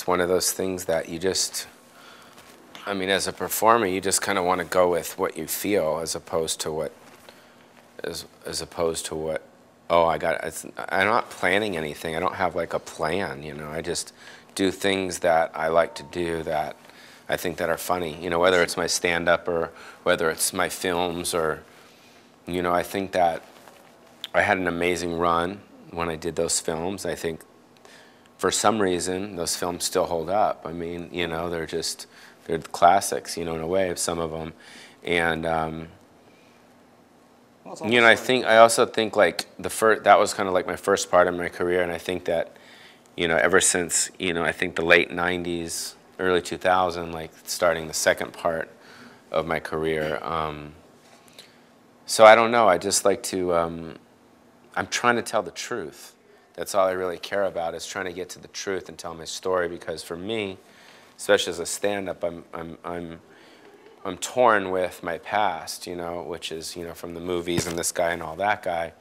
it's one of those things that you just, I mean, as a performer, you just kind of want to go with what you feel as opposed to what, oh, I'm not planning anything. I don't have like a plan, you know. I just do things that I like to do that I think that are funny, you know, whether it's my stand-up or whether it's my films or, you know, I think that I had an amazing run when I did those films. I think for some reason, those films still hold up. I mean, you know, they're classics, you know, in a way, of some of them. And, you know, I also think like that was kind of like my first part of my career, and I think that, you know, ever since, you know, I think the late 90s, early 2000, like starting the second part of my career. So I don't know, I just like to, I'm trying to tell the truth. That's all I really care about, is trying to get to the truth and tell my story, because for me, especially as a stand-up, I'm torn with my past, you know, which is, you know, from the movies and this guy and all that guy.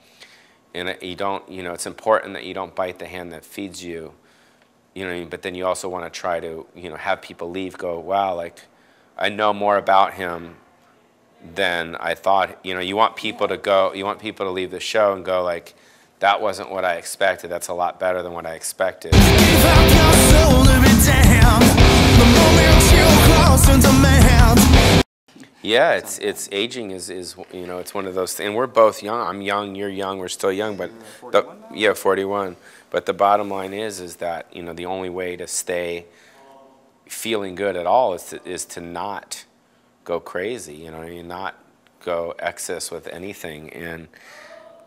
And you don't, you know, it's important that you don't bite the hand that feeds you, you know what I mean? But then you also want to try to, you know, have people leave, go, wow, like, I know more about him than I thought. You know, you want people to go, you want people to leave the show and go like, that wasn't what I expected. That's a lot better than what I expected. Yeah, it's aging is you know, it's one of those things. And we're both young. I'm young, you're young, we're still young, but yeah, 41. But the bottom line is that, you know, the only way to stay feeling good at all is to not go crazy, you know what I mean? Not go excess with anything. And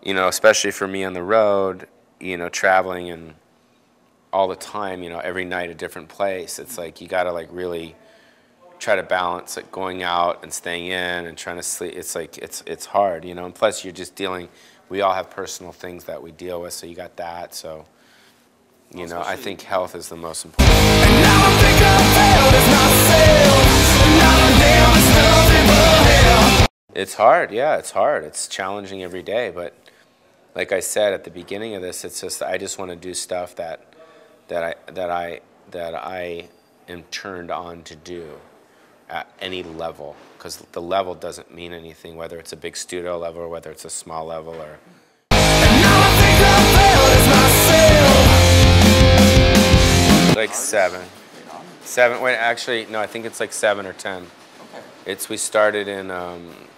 you know, especially for me on the road, you know, traveling and all the time, you know, every night a different place. It's like you got to like really try to balance like going out and staying in and trying to sleep. It's like it's hard, you know. And plus you're just dealing, we all have personal things that we deal with, so you got that. So, you know, I think health is the most important. And now I think it's hard, yeah, it's hard. It's challenging every day, but like I said at the beginning of this, it's just I just want to do stuff that I am turned on to do at any level, because the level doesn't mean anything, whether it's a big studio level or whether it's a small level or. Like 7. Wait, actually, no, I think it's like 7 or 10. We started in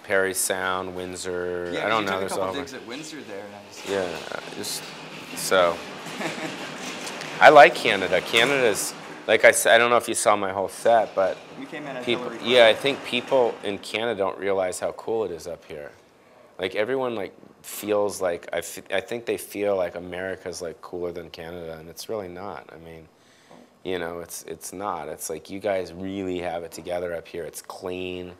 Perry Sound, Windsor. Yeah, I don't know. There's a couple over. digs at Windsor there. And just so. I like Canada. Canada's, like I said, I don't know if you saw my whole set, but we came in at people, yeah, I think people in Canada don't realize how cool it is up here. Like everyone like feels like I think they feel like America's like cooler than Canada, and it's really not. I mean, you know, it's not. It's like you guys really have it together up here. It's clean.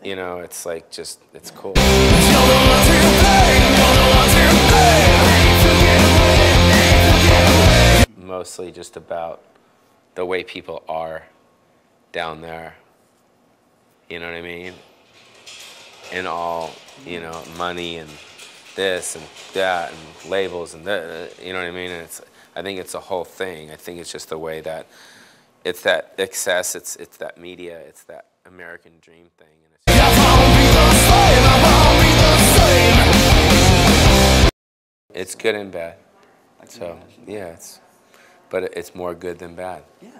You know, it's like just, it's cool. Mostly just about the way people are down there. You know what I mean? And all, you know, money and this and that and labels and that, you know what I mean? And I think it's a whole thing. I think it's just the way that it's that excess, it's that media, it's that American dream thing. And it's good and bad. So yeah, but it's more good than bad. Yeah.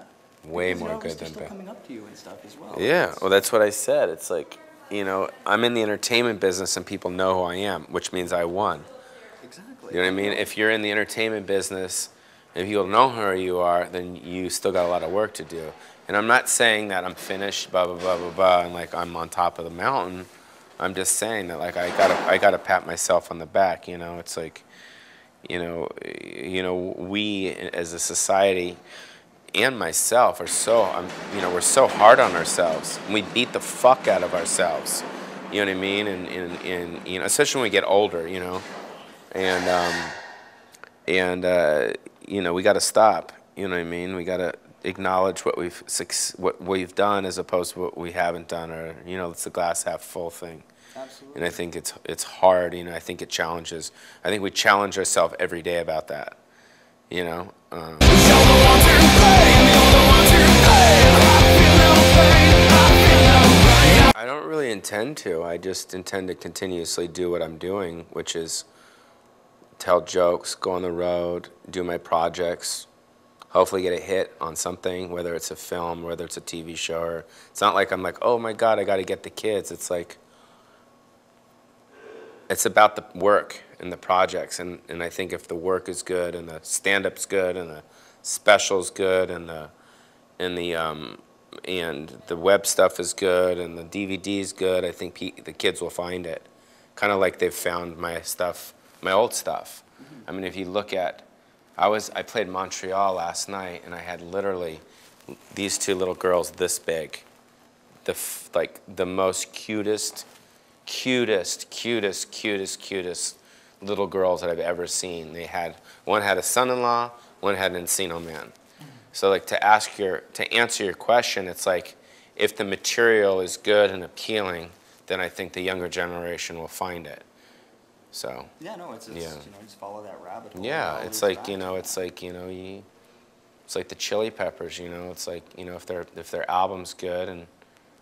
Way more good than bad. Coming up to you and stuff as well. Yeah, well, that's what I said. It's like, you know, I'm in the entertainment business and people know who I am, which means I won. Exactly. You know what I mean? If you're in the entertainment business and people know who you are, then you still got a lot of work to do. And I'm not saying that I'm finished, blah, blah, blah, blah, blah, and like I'm on top of the mountain. I'm just saying that like I gotta pat myself on the back, you know? It's like, you know, we as a society and myself are so, you know, we're so hard on ourselves. We beat the fuck out of ourselves. You know what I mean? And you know, especially when we get older, you know. And you know, we got to stop. You know what I mean? We got to acknowledge what we've done as opposed to what we haven't done, or you know, it's the glass half full thing. Absolutely. And I think it's hard. You know, I think it challenges. I think we challenge ourselves every day about that. You know. I don't really intend to. I just intend to continuously do what I'm doing, which is tell jokes, go on the road, do my projects, hopefully get a hit on something, whether it's a film, whether it's a TV show. Or it's not like I'm like, oh my God, I got to get the kids. It's like, it's about the work and the projects. And I think if the work is good and the stand-up's good and the special's good and the web stuff is good and the DVD's good, I think the kids will find it. Kind of like they've found my stuff, my old stuff. I mean, if you look at, I played Montreal last night, and I had literally these two little girls this big, like the most cutest little girls that I've ever seen. One had a son-in-law, one had an Encino Man. So like to answer your question, it's like if the material is good and appealing, then I think the younger generation will find it. So yeah, no, it's yeah. Just follow that rabbit hole. Yeah, it's like it's like the Chili Peppers. It's like if their album's good and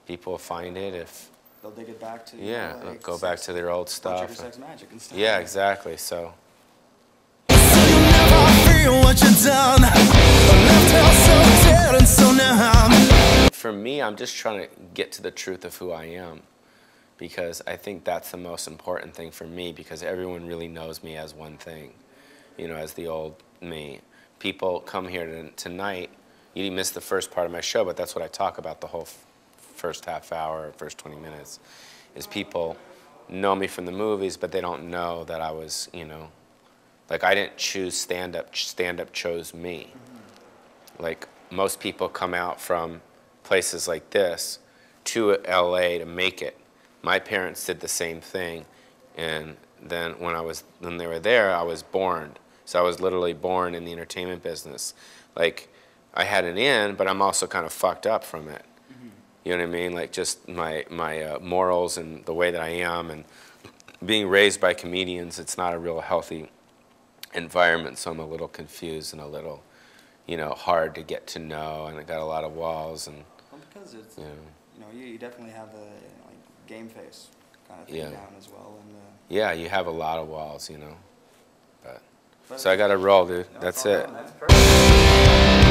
people find it, if they'll dig it back to they'll go back to their old stuff. Sex Magic and stuff. Yeah, exactly. So. For me, I'm just trying to get to the truth of who I am, because I think that's the most important thing for me, because everyone really knows me as one thing, as the old me. People come here tonight, you missed the first part of my show, but that's what I talk about the whole first half hour, first 20 minutes, is people know me from the movies, but they don't know that I was, like I didn't choose stand-up chose me. Like most people come out from places like this to LA to make it. My parents did the same thing, and then when they were there, I was born. So I was literally born in the entertainment business. Like I had it in, but I'm also kind of fucked up from it. You know what I mean? Like just my morals and the way that I am, and being raised by comedians, it's not a real healthy environment, so I'm a little confused and a little, hard to get to know, and I got a lot of walls. And well, because it's, you definitely have the game face kind of thing down as well. And yeah, you have a lot of walls, but so I got to roll, dude. That's it. That's perfect.